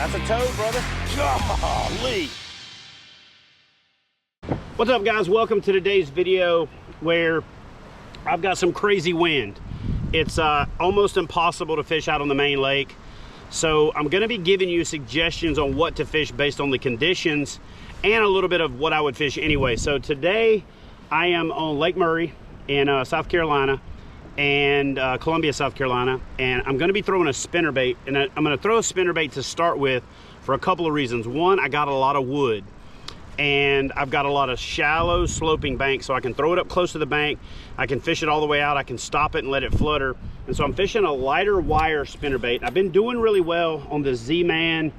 That's a toad, brother. Golly. What's up, guys? Welcome to today's video where I've got some crazy wind. It's almost impossible to fish out on the main lake. So I'm going to be giving you suggestions on what to fish based on the conditions and a little bit of what I would fish anyway. So today I am on Lake Murray in South Carolina and Columbia, South Carolina, and I'm going to be throwing a spinnerbait, and I'm going to throw a spinnerbait to start with for a couple of reasons. One, I got a lot of wood and I've got a lot of shallow sloping banks, so I can throw it up close to the bank, I can fish it all the way out, I can stop it and let it flutter. And so I'm fishing a lighter wire spinnerbait. I've been doing really well on the Z-Man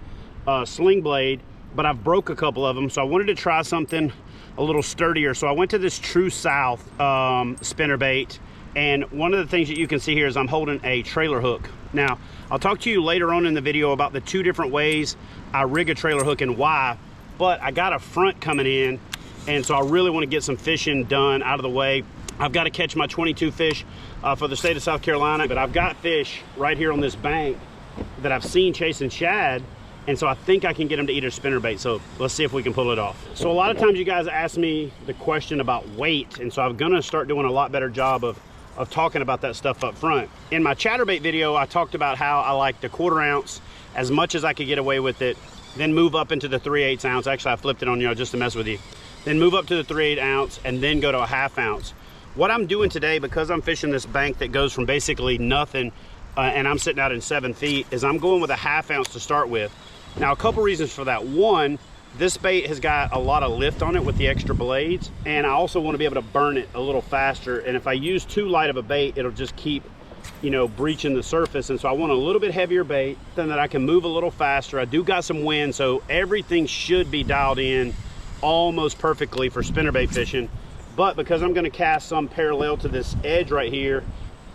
sling blade, but I've broke a couple of them, so I wanted to try something a little sturdier. So I went to this True South spinnerbait, and one of the things that you can see here is I'm holding a trailer hook. Now, I'll talk to you later on in the video about the two different ways I rig a trailer hook and why, but I got a front coming in, and so I really want to get some fishing done out of the way. I've got to catch my 22 fish for the state of South Carolina, but I've got fish right here on this bank that I've seen chasing shad, and so I think I can get them to eat a spinnerbait. So let's see if we can pull it off. So a lot of times you guys ask me the question about weight, and so I'm gonna start doing a lot better job of talking about that stuff up front. In my chatterbait video, I talked about how I like the 1/4 ounce as much as I could get away with it, then move up into the 3/8 ounce. Actually, I flipped it on you just to mess with you. Then move up to the 3/8 ounce and then go to a 1/2 ounce. What I'm doing today, because I'm fishing this bank that goes from basically nothing and I'm sitting out in 7 feet, is I'm going with a 1/2 ounce to start with. Now, a couple reasons for that. One, this bait has got a lot of lift on it with the extra blades, and I also want to be able to burn it a little faster. And if I use too light of a bait, it'll just keep, you know, breaching the surface. And so I want a little bit heavier bait, then that I can move a little faster. I do got some wind, so everything should be dialed in almost perfectly for spinnerbait fishing. But because I'm going to cast some parallel to this edge right here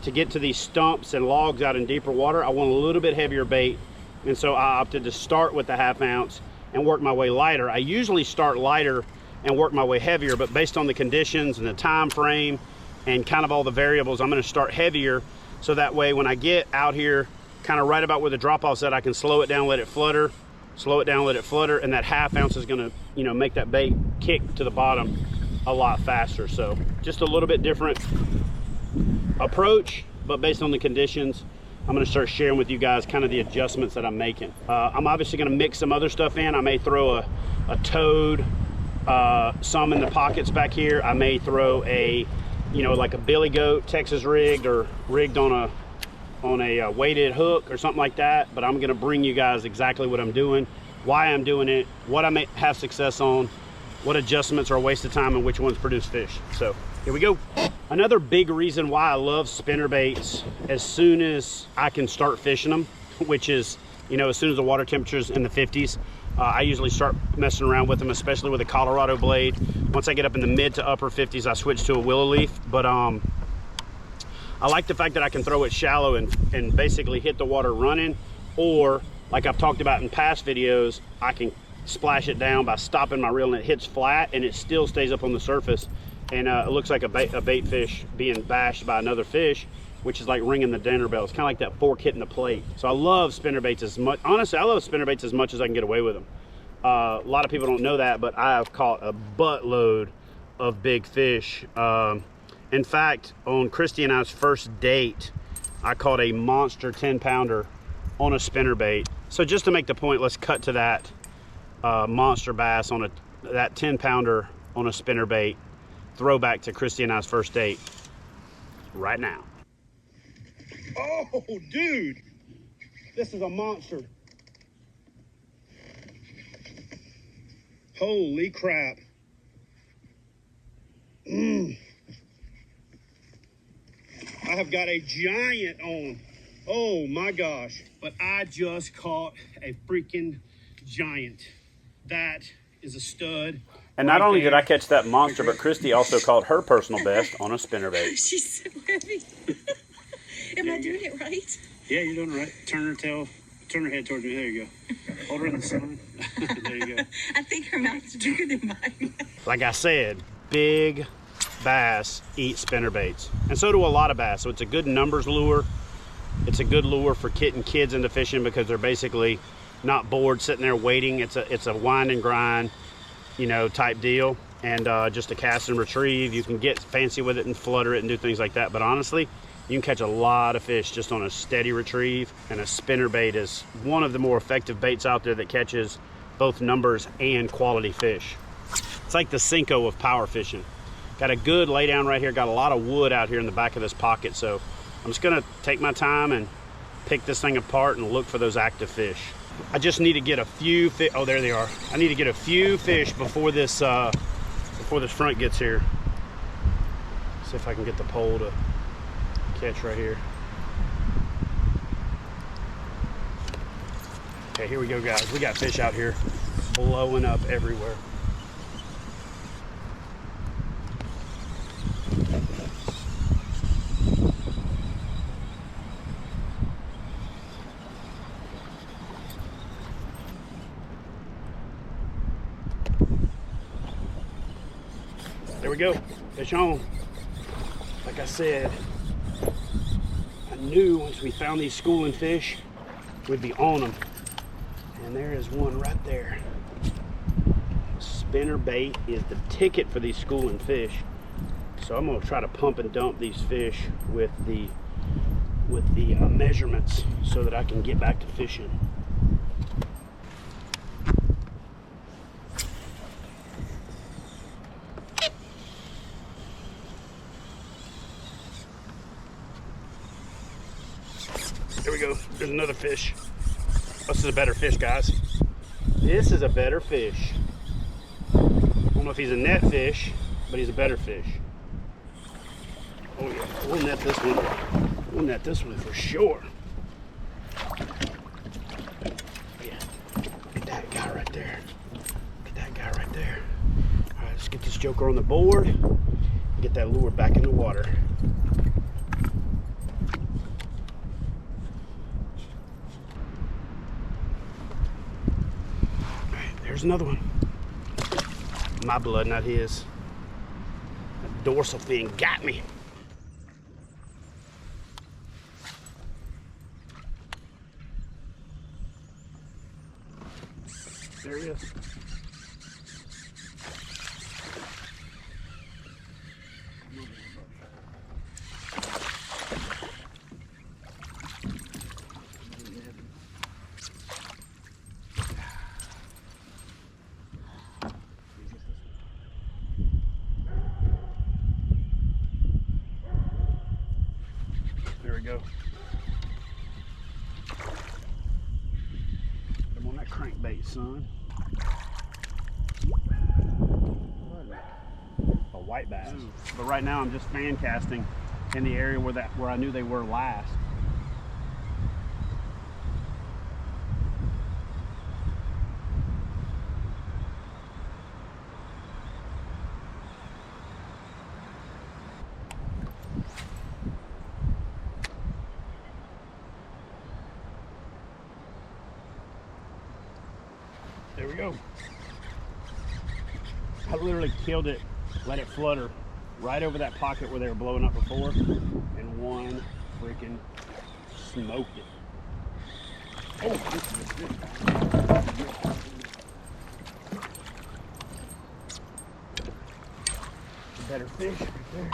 to get to these stumps and logs out in deeper water, I want a little bit heavier bait. And so I opted to start with the 1/2 ounce and work my way lighter. I usually start lighter and work my way heavier, but based on the conditions and the time frame and kind of all the variables, I'm going to start heavier, so that way when I get out here kind of right about where the drop-off's at, I can slow it down, let it flutter, slow it down, let it flutter, and that 1/2 ounce is going to, you know, make that bait kick to the bottom a lot faster. So just a little bit different approach, but based on the conditions, I'm going to start sharing with you guys kind of the adjustments that I'm making. I'm obviously going to mix some other stuff in. I may throw a toad, some in the pockets back here. I may throw a, you know, like a billy goat, Texas rigged, or rigged on a weighted hook or something like that. But I'm going to bring you guys exactly what I'm doing, why I'm doing it, what I may have success on, what adjustments are a waste of time, and which ones produce fish. So here we go. Another big reason why I love spinnerbaits as soon as I can start fishing them, which is, you know, as soon as the water temperature's in the 50s, I usually start messing around with them, especially with a Colorado blade. Once I get up in the mid to upper 50s, I switch to a willow leaf. But I like the fact that I can throw it shallow and basically hit the water running, or like I've talked about in past videos, I can splash it down by stopping my reel and it hits flat and it still stays up on the surface. And it looks like a bait fish being bashed by another fish, which is like ringing the dinner bell. It's kind of like that fork hitting the plate. So I love spinnerbaits as much. Honestly, I love spinnerbaits as much as I can get away with them. A lot of people don't know that, but I have caught a buttload of big fish. In fact, on Christy and I's first date, I caught a monster 10-pounder on a spinnerbait. So just to make the point, let's cut to that monster bass on that 10-pounder on a spinnerbait. Throwback to Christy and I's first date right now. Oh, dude, this is a monster. Holy crap. I have got a giant on. Oh my gosh. But I just caught a freaking giant. That is a stud. And not only did I catch that monster, but Christy also caught her personal best on a spinnerbait. She's so heavy. Am I doing it right? Yeah, you're doing it right. Turn her head towards me. There you go. Hold her in the sun. There you go. I think her mouth is bigger than mine. Like I said, big bass eat spinnerbaits. And so do a lot of bass. So it's a good numbers lure. It's a good lure for getting kids into fishing because they're basically not bored sitting there waiting. It's a wind and grind, you know, type deal. And just a cast and retrieve. You can get fancy with it and flutter it and do things like that. But honestly, you can catch a lot of fish just on a steady retrieve. And a spinnerbait is one of the more effective baits out there that catches both numbers and quality fish. It's like the SENKO of power fishing. Got a good lay down right here. Got a lot of wood out here in the back of this pocket. So I'm just gonna take my time and pick this thing apart and look for those active fish. I just need to get a few fish. Oh, there they are. I need to get a few fish before this front gets here. See if I can get the pole to catch right here. Okay, here we go, guys. We got fish out here blowing up everywhere. There we go, fish on. Like I said, I knew once we found these schooling fish, we'd be on them. And there is one right there. Spinnerbait is the ticket for these schooling fish. So I'm gonna try to pump and dump these fish with the measurements so that I can get back to fishing. There we go, there's another fish. This is a better fish, guys. This is a better fish. I don't know if he's a net fish, but he's a better fish. Oh yeah, we'll net this one. We'll net this one for sure. Yeah, get that guy right there. Get that guy right there. All right, let's get this joker on the board. Get that lure back in the water. There's another one. My blood, not his. That dorsal fin got me. There he is. There we go. I'm on that crankbait, son. A white bass. But right now I'm just fan casting in the area where I knew they were last. There we go. I literally killed it, let it flutter right over that pocket where they were blowing up before, and one freaking smoked it. Oh, this is good. Better fish right there.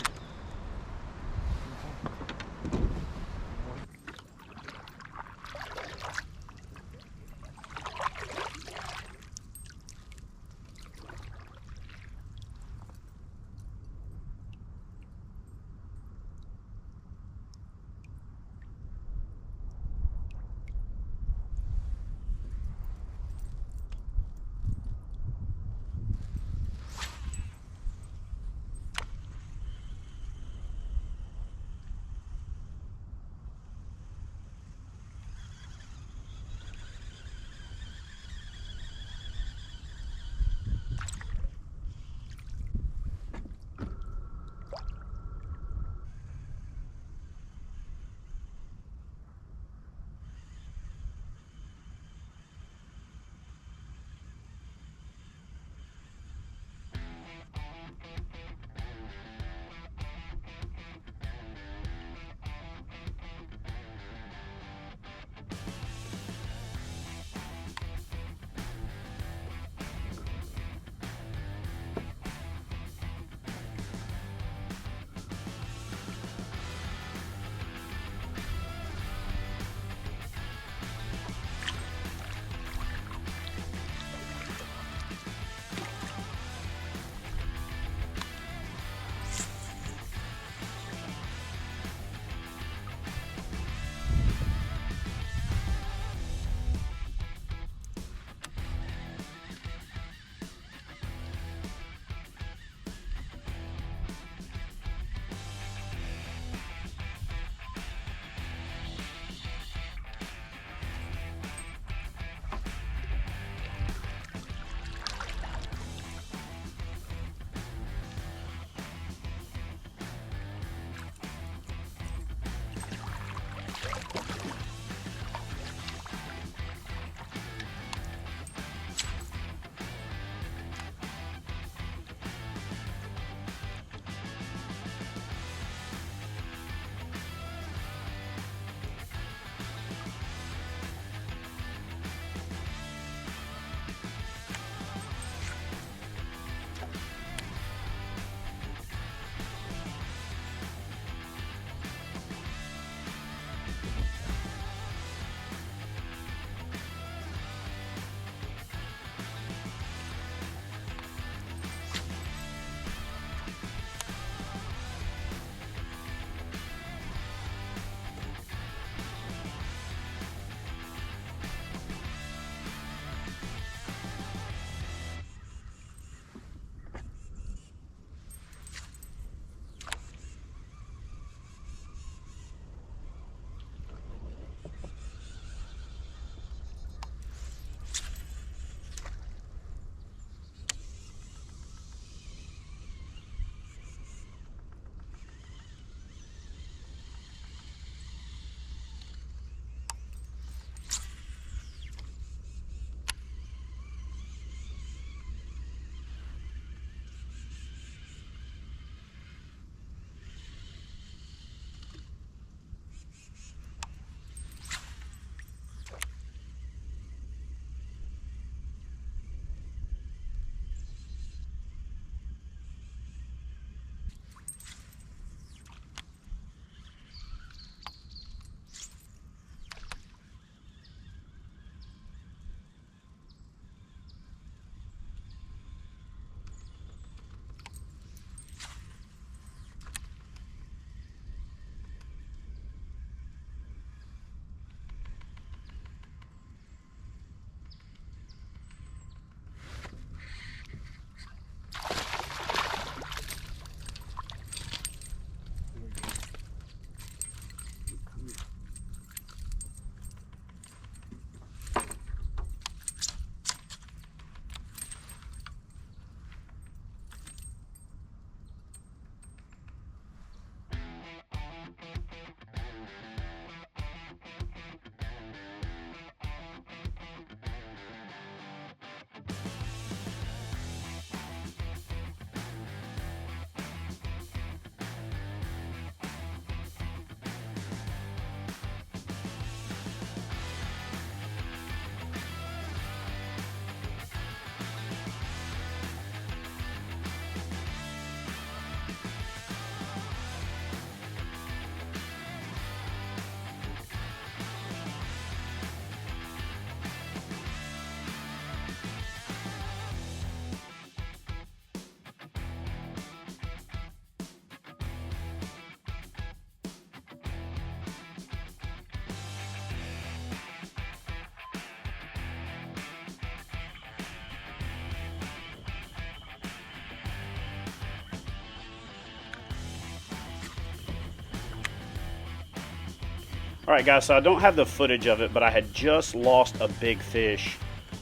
All right, guys, so I don't have the footage of it, but I had just lost a big fish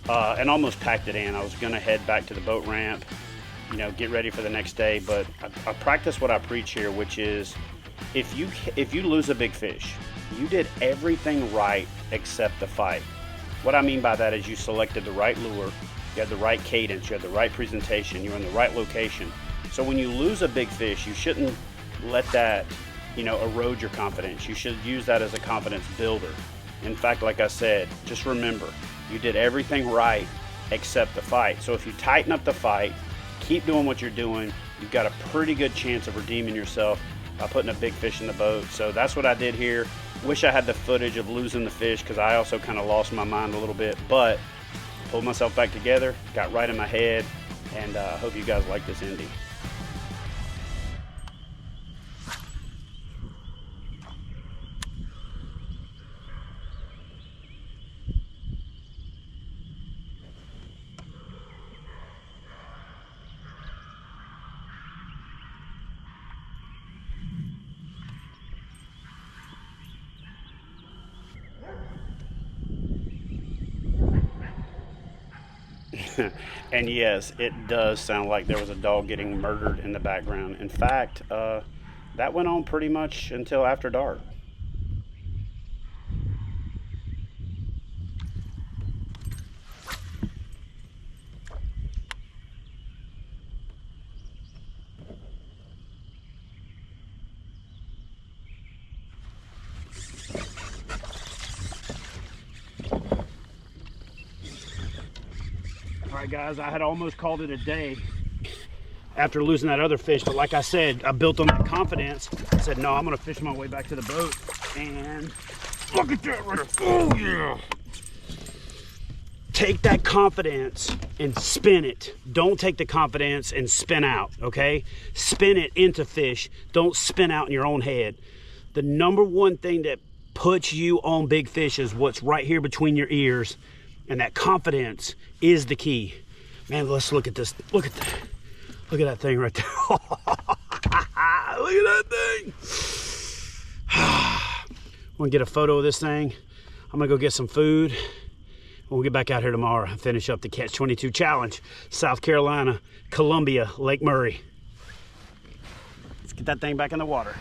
and almost packed it in. I was gonna head back to the boat ramp, you know, get ready for the next day, but I practice what I preach here, which is if you lose a big fish, you did everything right except the fight. What I mean by that is you selected the right lure, you had the right cadence, you had the right presentation, you were in the right location. So when you lose a big fish, you shouldn't let that, you know, erode your confidence. You should use that as a confidence builder. In fact, like I said, just remember, you did everything right except the fight. So if you tighten up the fight, keep doing what you're doing, you've got a pretty good chance of redeeming yourself by putting a big fish in the boat. So that's what I did here. Wish I had the footage of losing the fish because I also kind of lost my mind a little bit, but pulled myself back together, got right in my head, and I hope you guys like this ending. And yes, it does sound like there was a dog getting murdered in the background. In fact, that went on pretty much until after dark. All right, guys, I had almost called it a day after losing that other fish, but like I said, I built on that confidence. I said, no, I'm gonna fish my way back to the boat, and look at that right there. Oh yeah. Take that confidence and spin it. Don't take the confidence and spin out, okay? Spin it into fish. Don't spin out in your own head. The number one thing that puts you on big fish is what's right here between your ears, and that confidence is the key. Man, let's look at this. Look at that. Look at that thing right there. Look at that thing. I'm gonna get a photo of this thing. I'm gonna go get some food. We'll get back out here tomorrow and finish up the Catch 22 Challenge. South Carolina, Columbia, Lake Murray. Let's get that thing back in the water.